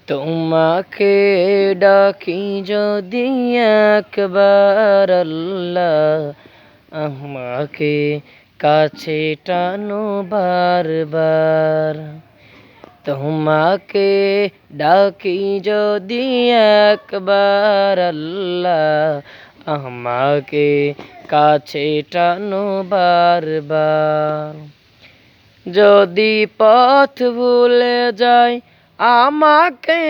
তোমাকে ডাকি যদি একবার আল্লাহ, আমাকে কাছে টানো বারবার। তোমাকে ডাকি যদি একবার আল্লাহ, আমাকে কাছে টানো বারবার। যদি পথ ভুলে যাই আমাকে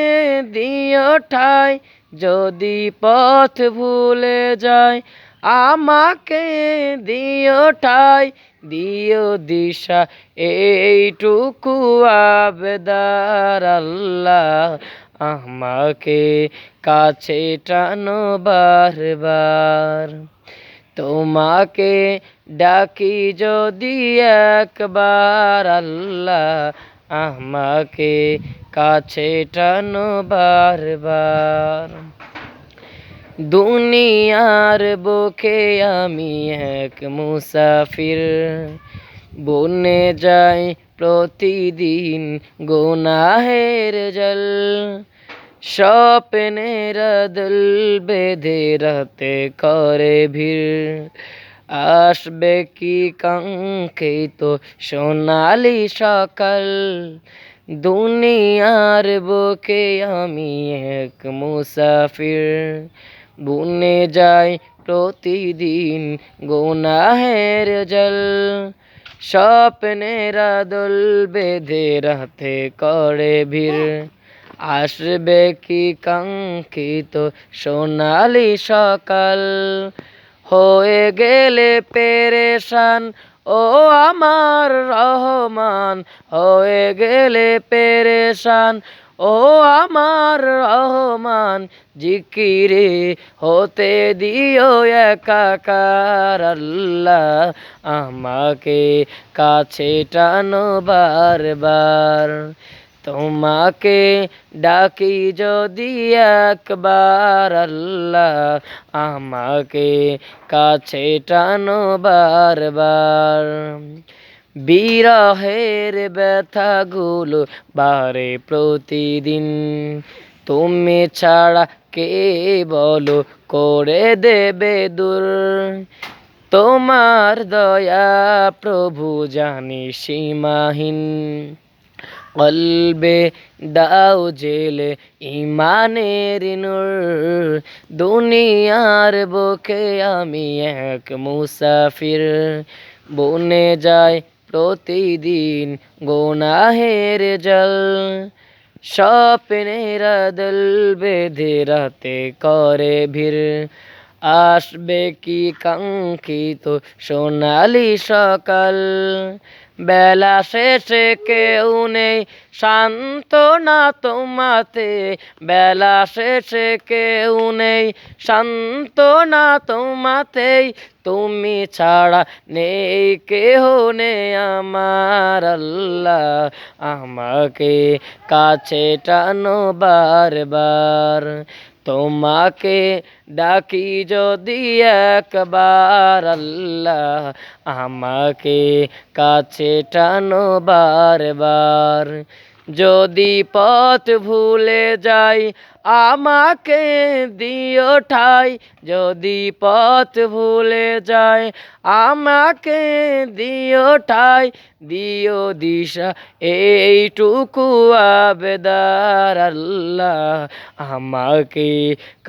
দিও ঠাই, যদি পথ ভুলে যাই আমাকে দিও ঠাই, দিও দিশা এইটুকু আবেদার আল্লাহ, আমাকে কাছে টানো বারবার। তোমাকে ডাকি যদি একবার আল্লাহ, আমাকে কাছে টানো বারবার। দুনিয়ার বুকে আমি এক মুসাফির, বনে যাই প্রতিদিন গুনাহের জল। স্বপ্নের দল বেঁধে রাতে করে ভিড়, আসবে কি কাঙ্ক্ষিত সোনালি সকাল। দুনিয়ার বুকে আমি এক মুসাফির, বনে যাই প্রতিদিন গুনাহের জল। স্বপ্নের দল বেঁধে রাতে করে ভিড়, আসবে কি কাঙ্ক্ষিত সোনালি সকাল। হয়ে গেলে পেরেশান ও আমার রহমান, হয়ে গেলে পেরেশান ও আমার রহমান। জিকিরে হতে দিও একাকার আল্লাহ, আমাকে কাছে টানো বারবার। তোমাকে ডাকি যদি একবার আল্লাহ, আমাকে কাছে টানো বারবার। বিরহের ব্যথাগুলো বারে প্রতিদিন, তুমি ছাড়া কে বলো করে দেবে দূর। তোমার দয়া প্রভু জানি সীমাহীন, কলবে দাও জেলে ইমানের নূর। দুনিয়ার বুকে আমি এক মুসাফির, বনে যাই প্রতিদিন গুনাহের জল। স্বপ্নের দল বেঁধে রাতে করে ভিড়, আসবে কি কাঙ্ক্ষিত সোনালি সকাল। বেলা শেষে কেউ নেই সান্ত্বনা তোমাতে, বেলা শেষে কেউ নেই সান্ত্বনা তোমাতেই। তুমি ছাড়া নেই কেহ নেই আমার আল্লাহ, আমাকে কাছে টানো বারবার। তোমাকে ডাকি যদি একবার আল্লাহ, আমাকে কাছে টানো বারবার। যদি পথ ভুলে যাই আমাকে দিও ঠাই, যদি পথ ভুলে যাই আমাকে দিও ঠাই, দিও দিশা এইটুকু আবেদার আল্লাহ, আমাকে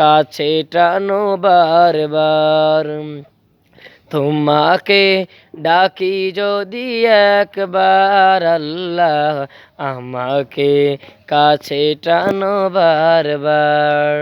কাছে টানো বারবার। তোমাকে ডাকি যদি একবার আল্লাহ, আমাকে কাছে টানো বারবার।